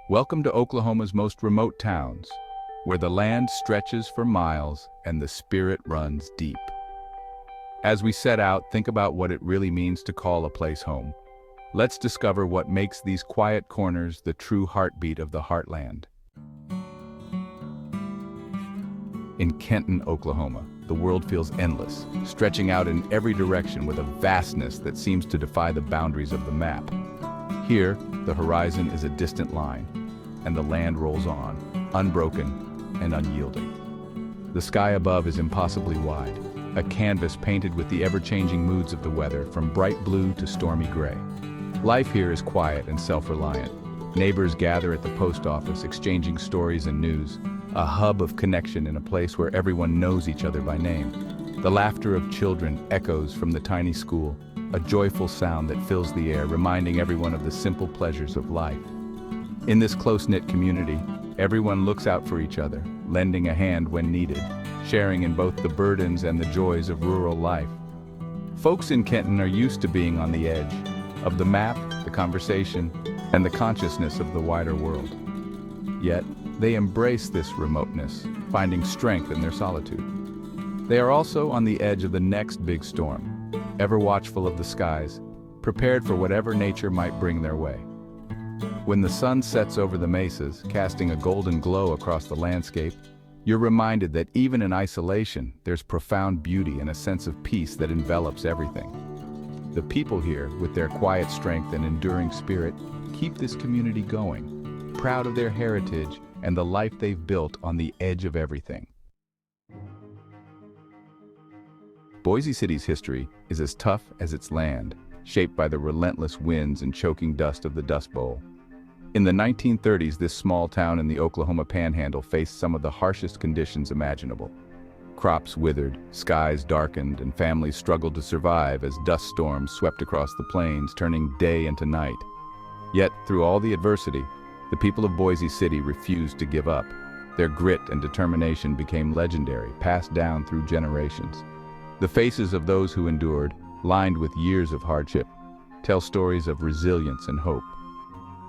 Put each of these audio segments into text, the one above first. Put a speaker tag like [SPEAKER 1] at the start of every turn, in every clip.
[SPEAKER 1] Welcome to Oklahoma's most remote towns, where the land stretches for miles and the spirit runs deep. As we set out, think about what it really means to call a place home. Let's discover what makes these quiet corners the true heartbeat of the heartland. In Kenton, Oklahoma, the world feels endless, stretching out in every direction with a vastness that seems to defy the boundaries of the map. Here, the horizon is a distant line, and the land rolls on, unbroken and unyielding. The sky above is impossibly wide, a canvas painted with the ever-changing moods of the weather, from bright blue to stormy gray. Life here is quiet and self-reliant. Neighbors gather at the post office, exchanging stories and news, a hub of connection in a place where everyone knows each other by name. The laughter of children echoes from the tiny school, a joyful sound that fills the air, reminding everyone of the simple pleasures of life. In this close-knit community, everyone looks out for each other, lending a hand when needed, sharing in both the burdens and the joys of rural life. Folks in Kenton are used to being on the edge of the map, the conversation, and the consciousness of the wider world. Yet, they embrace this remoteness, finding strength in their solitude. They are also on the edge of the next big storm, ever watchful of the skies, prepared for whatever nature might bring their way. When the sun sets over the mesas, casting a golden glow across the landscape, you're reminded that even in isolation, there's profound beauty and a sense of peace that envelops everything. The people here, with their quiet strength and enduring spirit, keep this community going, proud of their heritage and the life they've built on the edge of everything. Boise City's history is as tough as its land, shaped by the relentless winds and choking dust of the Dust Bowl. In the 1930s, this small town in the Oklahoma Panhandle faced some of the harshest conditions imaginable. Crops withered, skies darkened, and families struggled to survive as dust storms swept across the plains, turning day into night. Yet, through all the adversity, the people of Boise City refused to give up. Their grit and determination became legendary, passed down through generations. The faces of those who endured, lined with years of hardship, tell stories of resilience and hope.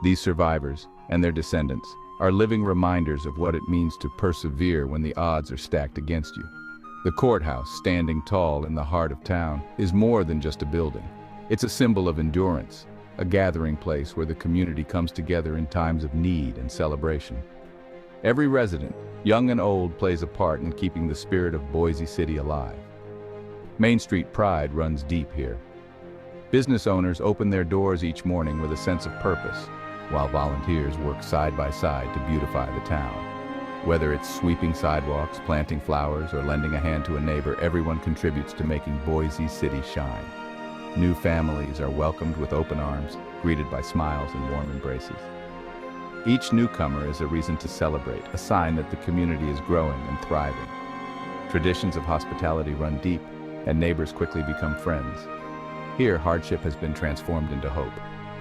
[SPEAKER 1] These survivors, and their descendants, are living reminders of what it means to persevere when the odds are stacked against you. The courthouse, standing tall in the heart of town, is more than just a building. It's a symbol of endurance, a gathering place where the community comes together in times of need and celebration. Every resident, young and old, plays a part in keeping the spirit of Boise City alive. Main Street pride runs deep here. Business owners open their doors each morning with a sense of purpose, while volunteers work side by side to beautify the town. Whether it's sweeping sidewalks, planting flowers, or lending a hand to a neighbor, everyone contributes to making Boise City shine. New families are welcomed with open arms, greeted by smiles and warm embraces. Each newcomer is a reason to celebrate, a sign that the community is growing and thriving. Traditions of hospitality run deep, and neighbors quickly become friends. Here, hardship has been transformed into hope.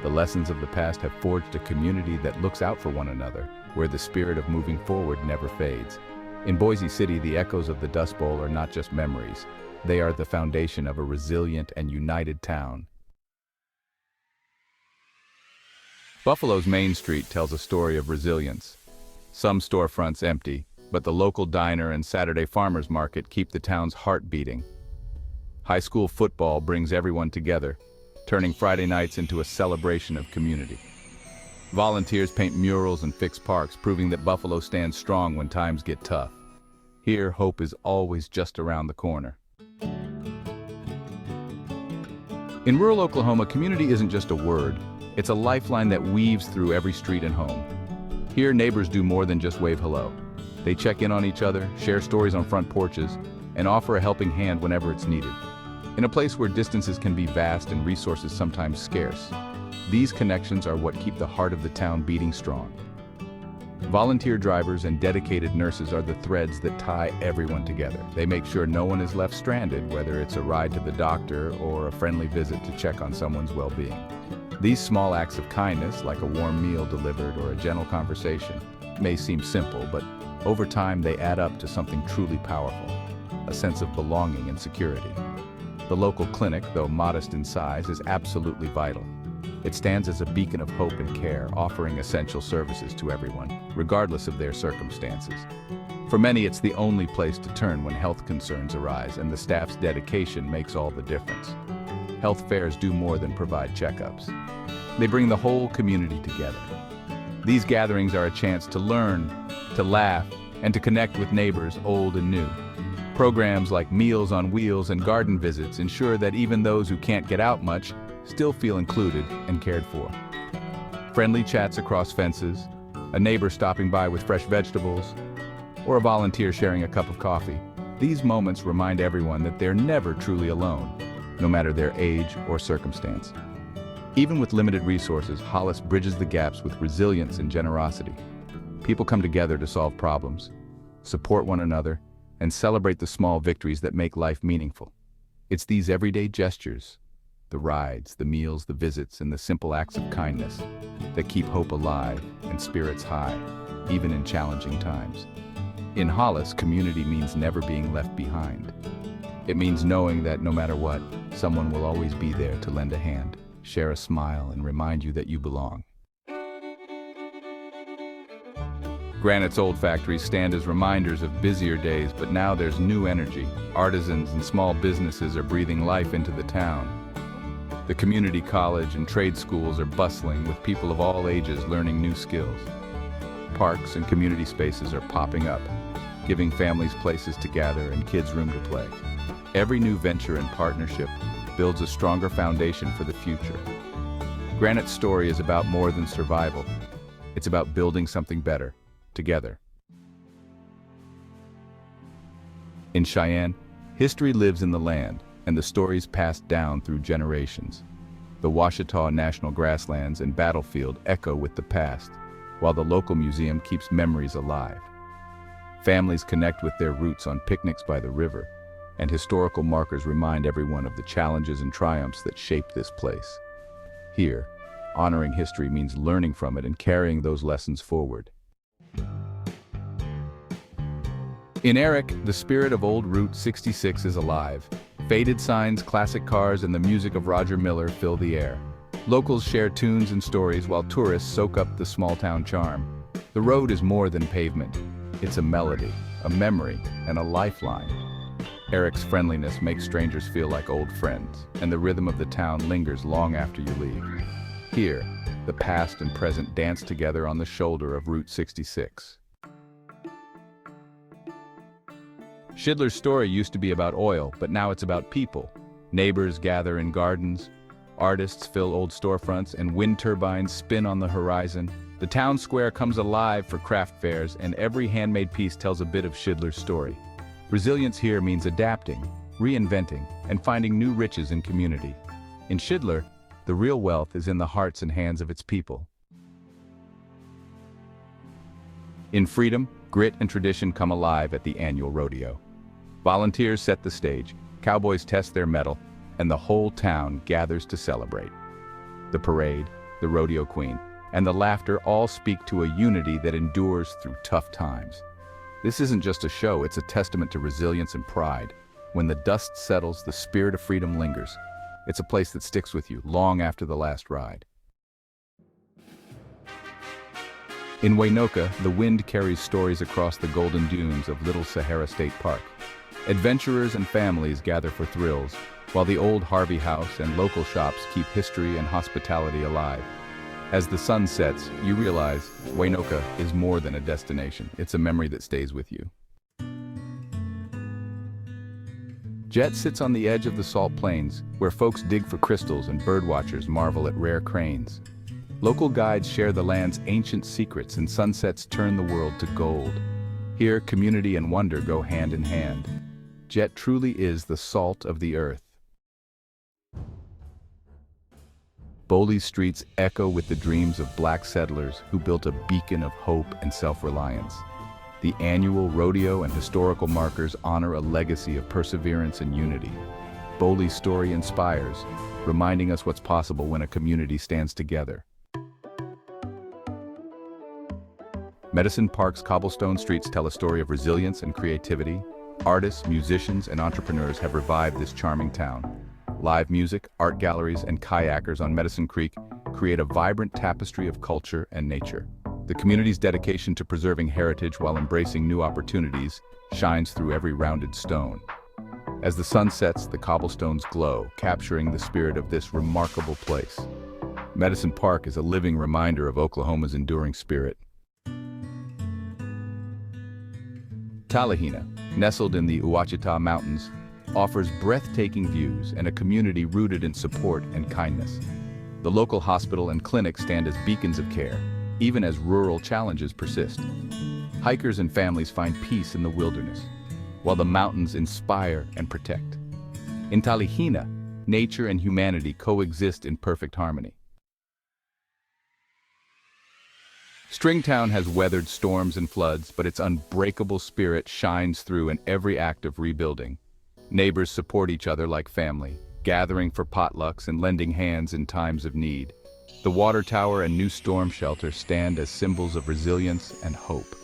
[SPEAKER 1] The lessons of the past have forged a community that looks out for one another, where the spirit of moving forward never fades. In Boise City, the echoes of the Dust Bowl are not just memories. They are the foundation of a resilient and united town. Buffalo's Main Street tells a story of resilience. Some storefronts empty, but the local diner and Saturday farmers market keep the town's heart beating. High school football brings everyone together, turning Friday nights into a celebration of community. Volunteers paint murals and fix parks, proving that Buffalo stands strong when times get tough. Here, hope is always just around the corner. In rural Oklahoma, community isn't just a word. It's a lifeline that weaves through every street and home. Here, neighbors do more than just wave hello. They check in on each other, share stories on front porches, and offer a helping hand whenever it's needed. In a place where distances can be vast and resources sometimes scarce, these connections are what keep the heart of the town beating strong. Volunteer drivers and dedicated nurses are the threads that tie everyone together. They make sure no one is left stranded, whether it's a ride to the doctor or a friendly visit to check on someone's well-being. These small acts of kindness, like a warm meal delivered or a gentle conversation, may seem simple, but over time they add up to something truly powerful, a sense of belonging and security. The local clinic, though modest in size, is absolutely vital. It stands as a beacon of hope and care, offering essential services to everyone, regardless of their circumstances. For many, it's the only place to turn when health concerns arise, and the staff's dedication makes all the difference. Health fairs do more than provide checkups. They bring the whole community together. These gatherings are a chance to learn, to laugh, and to connect with neighbors, old and new. Programs like Meals on Wheels and garden visits ensure that even those who can't get out much still feel included and cared for. Friendly chats across fences, a neighbor stopping by with fresh vegetables, or a volunteer sharing a cup of coffee. These moments remind everyone that they're never truly alone, no matter their age or circumstance. Even with limited resources, Hollis bridges the gaps with resilience and generosity. People come together to solve problems, support one another, and celebrate the small victories that make life meaningful. It's these everyday gestures, the rides, the meals, the visits, and the simple acts of kindness that keep hope alive and spirits high, even in challenging times. In Hollis, community means never being left behind. It means knowing that no matter what, someone will always be there to lend a hand, share a smile, and remind you that you belong. Granite's old factories stand as reminders of busier days, but now there's new energy. Artisans and small businesses are breathing life into the town. The community college and trade schools are bustling with people of all ages learning new skills. Parks and community spaces are popping up, giving families places to gather and kids room to play. Every new venture and partnership builds a stronger foundation for the future. Granite's story is about more than survival. It's about building something better, together. In Cheyenne, history lives in the land, and the stories passed down through generations. The Ouachita National Grasslands and Battlefield echo with the past, while the local museum keeps memories alive. Families connect with their roots on picnics by the river, and historical markers remind everyone of the challenges and triumphs that shaped this place. Here, honoring history means learning from it and carrying those lessons forward. In Eric, the spirit of old Route 66 is alive. Faded signs, classic cars, and the music of Roger Miller fill the air. Locals share tunes and stories while tourists soak up the small-town charm. The road is more than pavement. It's a melody, a memory, and a lifeline. Eric's friendliness makes strangers feel like old friends, and the rhythm of the town lingers long after you leave. Here, the past and present dance together on the shoulder of Route 66. Schindler's story used to be about oil, but now it's about people. Neighbors gather in gardens, artists fill old storefronts, and wind turbines spin on the horizon. The town square comes alive for craft fairs, and every handmade piece tells a bit of Schindler's story. Resilience here means adapting, reinventing, and finding new riches in community. In Schindler, the real wealth is in the hearts and hands of its people. In Freedom, grit and tradition come alive at the annual rodeo. Volunteers set the stage, cowboys test their mettle, and the whole town gathers to celebrate. The parade, the rodeo queen, and the laughter all speak to a unity that endures through tough times. This isn't just a show, it's a testament to resilience and pride. When the dust settles, the spirit of freedom lingers. It's a place that sticks with you long after the last ride. In Waynoka, the wind carries stories across the golden dunes of Little Sahara State Park. Adventurers and families gather for thrills, while the old Harvey House and local shops keep history and hospitality alive. As the sun sets, you realize Waynoka is more than a destination. It's a memory that stays with you. Jet sits on the edge of the Salt Plains, where folks dig for crystals and birdwatchers marvel at rare cranes. Local guides share the land's ancient secrets, and sunsets turn the world to gold. Here, community and wonder go hand in hand. Jet truly is the salt of the earth. Bowley's streets echo with the dreams of black settlers who built a beacon of hope and self-reliance. The annual rodeo and historical markers honor a legacy of perseverance and unity. Bowley's story inspires, reminding us what's possible when a community stands together. Medicine Park's cobblestone streets tell a story of resilience and creativity. Artists, musicians, and entrepreneurs have revived this charming town. Live music, art galleries, and kayakers on Medicine Creek create a vibrant tapestry of culture and nature. The community's dedication to preserving heritage while embracing new opportunities shines through every rounded stone. As the sun sets, the cobblestones glow, capturing the spirit of this remarkable place. Medicine Park is a living reminder of Oklahoma's enduring spirit. Talihina, nestled in the Ouachita Mountains, offers breathtaking views and a community rooted in support and kindness. The local hospital and clinic stand as beacons of care, even as rural challenges persist. Hikers and families find peace in the wilderness, while the mountains inspire and protect. In Talihina, nature and humanity coexist in perfect harmony. Stringtown has weathered storms and floods, but its unbreakable spirit shines through in every act of rebuilding. Neighbors support each other like family, gathering for potlucks and lending hands in times of need. The water tower and new storm shelter stand as symbols of resilience and hope.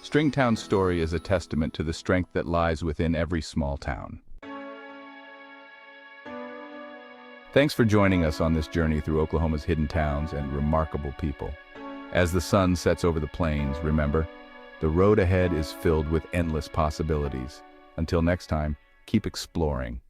[SPEAKER 1] Stringtown's story is a testament to the strength that lies within every small town. Thanks for joining us on this journey through Oklahoma's hidden towns and remarkable people. As the sun sets over the plains, remember, the road ahead is filled with endless possibilities. Until next time, keep exploring.